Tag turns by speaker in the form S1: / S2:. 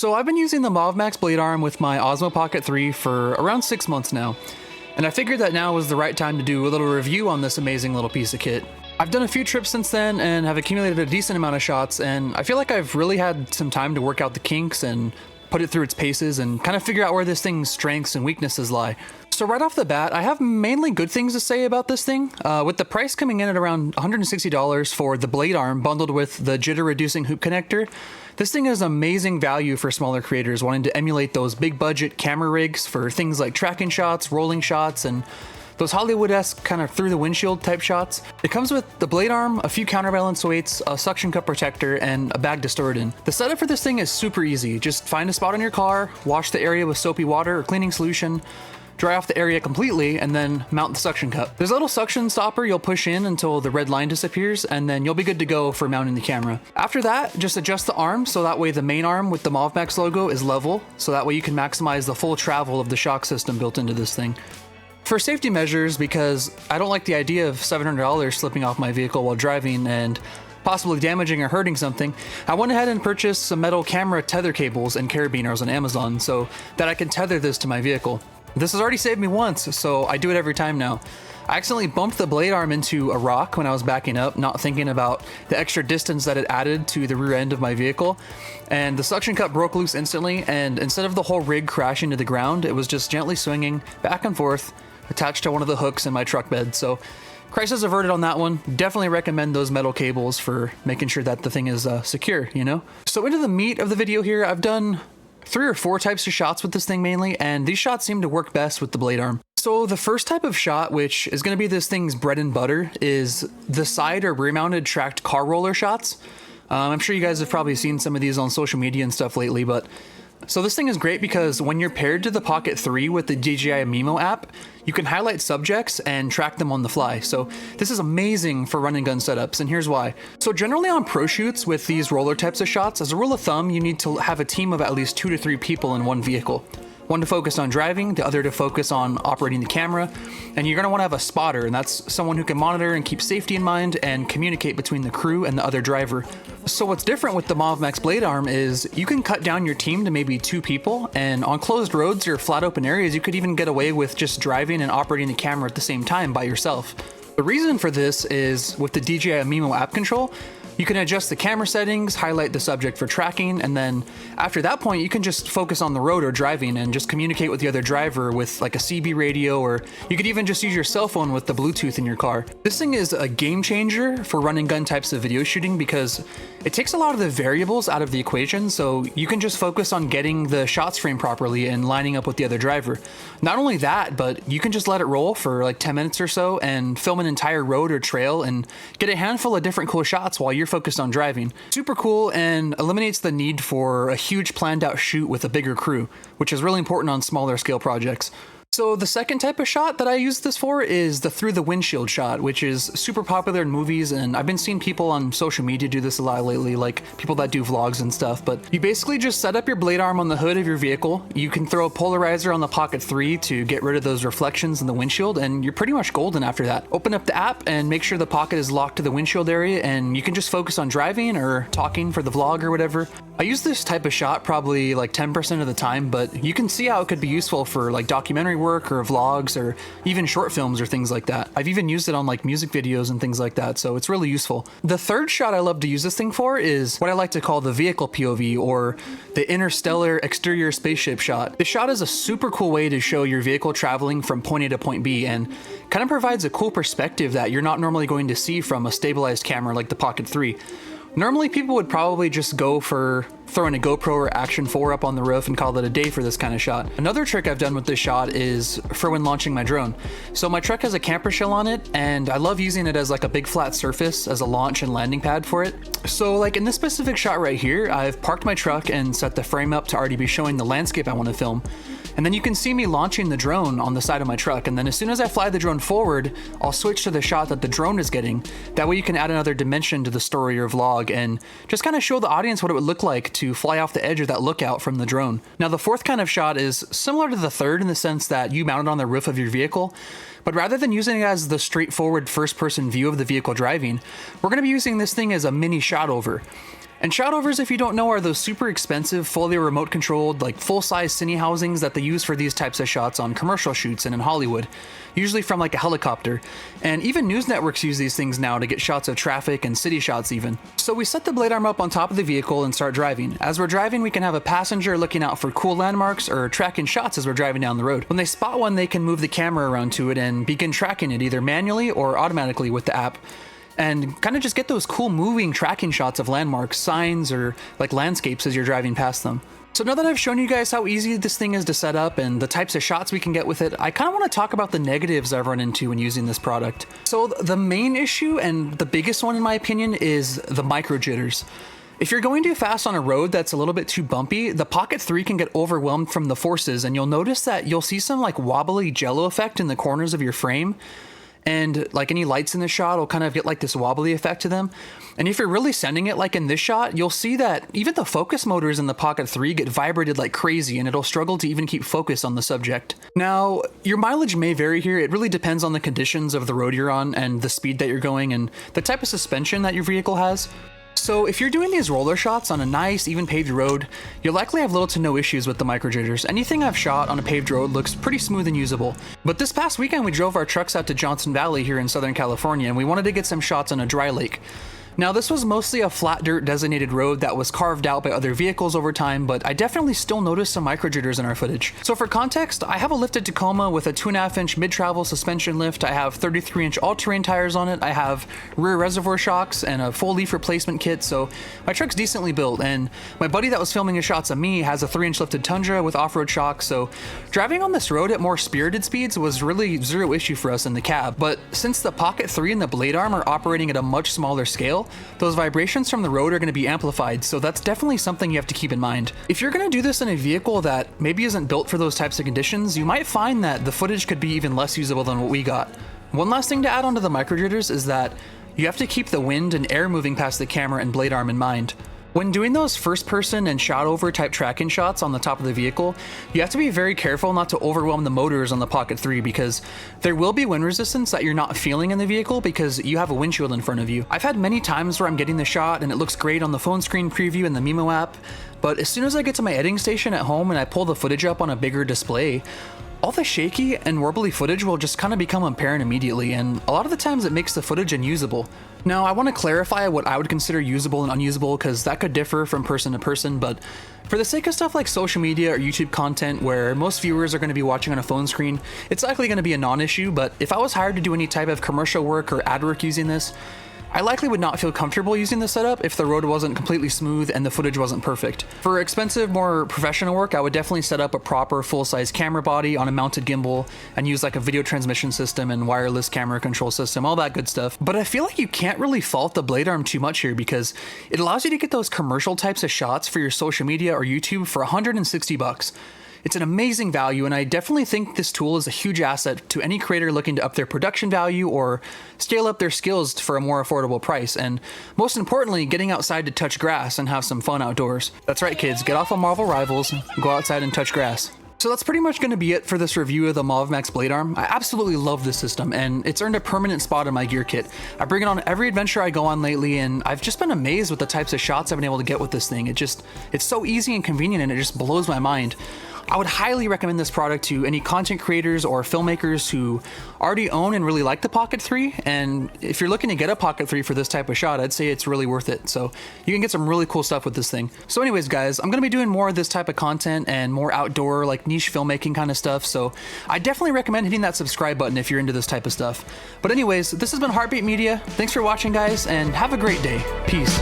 S1: So I've been using the MovMax Blade Arm with my Osmo Pocket 3 for around 6 months now, and I figured that now was the right time to do a little review on this amazing little piece of kit. I've done a few trips since then and have accumulated a decent amount of shots, and I feel like I've really had some time to work out the kinks and put it through its paces and kind of figure out where this thing's strengths and weaknesses lie. So right off the bat, I have mainly good things to say about this thing, with the price coming in at around $160 for the Blade Arm bundled with the jitter reducing hoop connector. This thing is amazing value for smaller creators wanting to emulate those big budget camera rigs for things like tracking shots, rolling shots, and those Hollywood-esque kind of through the windshield type shots. It comes with the Blade Arm, a few counterbalance weights, a suction cup protector, and a bag to store it in. The setup for this thing is super easy. Just find a spot on your car, wash the area with soapy water or cleaning solution, dry off the area completely, and then mount the suction cup. There's a little suction stopper you'll push in until the red line disappears, and then you'll be good to go for mounting the camera. After that, just adjust the arm so that way the main arm with the MovMax logo is level, so that way you can maximize the full travel of the shock system built into this thing. For safety measures, because I don't like the idea of $700 slipping off my vehicle while driving and possibly damaging or hurting something, I went ahead and purchased some metal camera tether cables and carabiners on Amazon so that I can tether this to my vehicle. This has already saved me once, so I do it every time now. I accidentally bumped the Blade Arm into a rock when I was backing up, not thinking about the extra distance that it added to the rear end of my vehicle, and the suction cup broke loose instantly, and instead of the whole rig crashing to the ground, it was just gently swinging back and forth, attached to one of the hooks in my truck bed. So crisis averted on that one. Definitely recommend those metal cables for making sure that the thing is secure, you know? So into the meat of the video here, I've done 3 or 4 types of shots with this thing mainly, and these shots seem to work best with the Blade Arm. So the first type of shot, which is going to be this thing's bread and butter, is the side or rear mounted tracked car roller shots. I'm sure you guys have probably seen some of these on social media and stuff lately, but so this thing is great because when you're paired to the Pocket 3 with the DJI Mimo app, you can highlight subjects and track them on the fly. So this is amazing for run and gun setups, and here's why. So generally on pro shoots with these roller types of shots, as a rule of thumb, you need to have a team of at least 2 to 3 people in one vehicle. One to focus on driving, the other to focus on operating the camera, and you're going to want to have a spotter, and that's someone who can monitor and keep safety in mind and communicate between the crew and the other driver. So what's different with the MovMax Blade Arm is you can cut down your team to maybe 2 people, and on closed roads or flat open areas, you could even get away with just driving and operating the camera at the same time by yourself. The reason for this is with the DJI Mimo app control, you can adjust the camera settings, highlight the subject for tracking, and then after that point, you can just focus on the road or driving and just communicate with the other driver with like a CB radio, or you could even just use your cell phone with the Bluetooth in your car. This thing is a game changer for run and gun types of video shooting because it takes a lot of the variables out of the equation, so you can just focus on getting the shots framed properly and lining up with the other driver. Not only that, but you can just let it roll for like 10 minutes or so and film an entire road or trail and get a handful of different cool shots while you're focused on driving. Super cool and eliminates the need for a huge planned out shoot with a bigger crew, which is really important on smaller scale projects. So the second type of shot that I use this for is the through the windshield shot, which is super popular in movies, and I've been seeing people on social media do this a lot lately, like people that do vlogs and stuff. But you basically just set up your Blade Arm on the hood of your vehicle. You can throw a polarizer on the Pocket 3 to get rid of those reflections in the windshield, and you're pretty much golden after that. Open up the app and make sure the Pocket is locked to the windshield area, and you can just focus on driving or talking for the vlog or whatever. I use this type of shot probably like 10% of the time, but you can see how it could be useful for like documentary work or vlogs or even short films or things like that. I've even used it on like music videos and things like that, so it's really useful. The third shot I love to use this thing for is what I like to call the vehicle POV, or the interstellar exterior spaceship shot. This shot is a super cool way to show your vehicle traveling from point A to point B and kind of provides a cool perspective that you're not normally going to see from a stabilized camera like the Pocket 3. Normally people would probably just go for throwing a GoPro or Action 4 up on the roof and call it a day for this kind of shot. Another trick I've done with this shot is for when launching my drone. So my truck has a camper shell on it, and I love using it as like a big flat surface as a launch and landing pad for it. So like in this specific shot right here, I've parked my truck and set the frame up to already be showing the landscape I want to film. And then you can see me launching the drone on the side of my truck, and then as soon as I fly the drone forward, I'll switch to the shot that the drone is getting. That way you can add another dimension to the story or vlog and just kind of show the audience what it would look like to fly off the edge of that lookout from the drone. Now the fourth kind of shot is similar to the third in the sense that you mount it on the roof of your vehicle, but rather than using it as the straightforward first-person view of the vehicle driving, we're going to be using this thing as a mini shot over. And shot overs, if you don't know, are those super expensive, fully remote controlled, like full-size cine housings that they use for these types of shots on commercial shoots and in Hollywood, usually from like a helicopter. And even news networks use these things now to get shots of traffic and city shots even. So we set the Blade Arm up on top of the vehicle and start driving. As we're driving, we can have a passenger looking out for cool landmarks or tracking shots as we're driving down the road. When they spot one, they can move the camera around to it and begin tracking it either manually or automatically with the app, and kind of just get those cool moving tracking shots of landmarks, signs, or like landscapes as you're driving past them. So now that I've shown you guys how easy this thing is to set up and the types of shots we can get with it, I kind of want to talk about the negatives I've run into when using this product. So the main issue, and the biggest one in my opinion, is the micro jitters. If you're going too fast on a road that's a little bit too bumpy, the Pocket 3 can get overwhelmed from the forces, and you'll notice that you'll see some like wobbly jello effect in the corners of your frame. And like any lights in the shot will kind of get like this wobbly effect to them. And if you're really sending it like in this shot, you'll see that even the focus motors in the Pocket 3 get vibrated like crazy, and it'll struggle to even keep focus on the subject. Now, your mileage may vary here. It really depends on the conditions of the road you're on and the speed that you're going and the type of suspension that your vehicle has. So if you're doing these roller shots on a nice, even paved road, you'll likely have little to no issues with the micro jitters. Anything I've shot on a paved road looks pretty smooth and usable. But this past weekend, we drove our trucks out to Johnson Valley here in Southern California, and we wanted to get some shots on a dry lake. Now, this was mostly a flat dirt designated road that was carved out by other vehicles over time, but I definitely still noticed some micro jitters in our footage. So for context, I have a lifted Tacoma with a 2.5-inch mid-travel suspension lift. I have 33-inch all-terrain tires on it. I have rear reservoir shocks and a full leaf replacement kit, so my truck's decently built. And my buddy that was filming his shots of me has a 3-inch lifted Tundra with off-road shocks, so driving on this road at more spirited speeds was really zero issue for us in the cab. But since the Pocket 3 and the Blade Arm are operating at a much smaller scale, those vibrations from the road are going to be amplified, so that's definitely something you have to keep in mind. If you're going to do this in a vehicle that maybe isn't built for those types of conditions, you might find that the footage could be even less usable than what we got. One last thing to add onto the micro jitters is that you have to keep the wind and air moving past the camera and Blade Arm in mind. When doing those first person and shot over type tracking shots on the top of the vehicle, you have to be very careful not to overwhelm the motors on the Pocket 3, because there will be wind resistance that you're not feeling in the vehicle because you have a windshield in front of you. I've had many times where I'm getting the shot and it looks great on the phone screen preview in the Mimo app, but as soon as I get to my editing station at home and I pull the footage up on a bigger display, all the shaky and warbly footage will just kind of become apparent immediately, and a lot of the times it makes the footage unusable. Now, I want to clarify what I would consider usable and unusable, because that could differ from person to person, but for the sake of stuff like social media or YouTube content where most viewers are going to be watching on a phone screen, it's likely going to be a non-issue. But if I was hired to do any type of commercial work or ad work using this, I likely would not feel comfortable using the setup if the road wasn't completely smooth and the footage wasn't perfect. For expensive, more professional work, I would definitely set up a proper full-size camera body on a mounted gimbal and use like a video transmission system and wireless camera control system, all that good stuff. But I feel like you can't really fault the Blade Arm too much here, because it allows you to get those commercial types of shots for your social media or YouTube for $160. It's an amazing value, and I definitely think this tool is a huge asset to any creator looking to up their production value or scale up their skills for a more affordable price, and most importantly, getting outside to touch grass and have some fun outdoors. That's right, kids, get off of Marvel Rivals, go outside and touch grass. So that's pretty much going to be it for this review of the MovMax Blade Arm. I absolutely love this system, and it's earned a permanent spot in my gear kit. I bring it on every adventure I go on lately, and I've just been amazed with the types of shots I've been able to get with this thing. It's so easy and convenient, and it just blows my mind. I would highly recommend this product to any content creators or filmmakers who already own and really like the Pocket 3, and if you're looking to get a Pocket 3 for this type of shot, I'd say it's really worth it. So you can get some really cool stuff with this thing. So anyways, guys, I'm going to be doing more of this type of content and more outdoor, like niche filmmaking kind of stuff, so I definitely recommend hitting that subscribe button if you're into this type of stuff. But anyways, this has been Heartbeat Media. Thanks for watching, guys, and have a great day. Peace.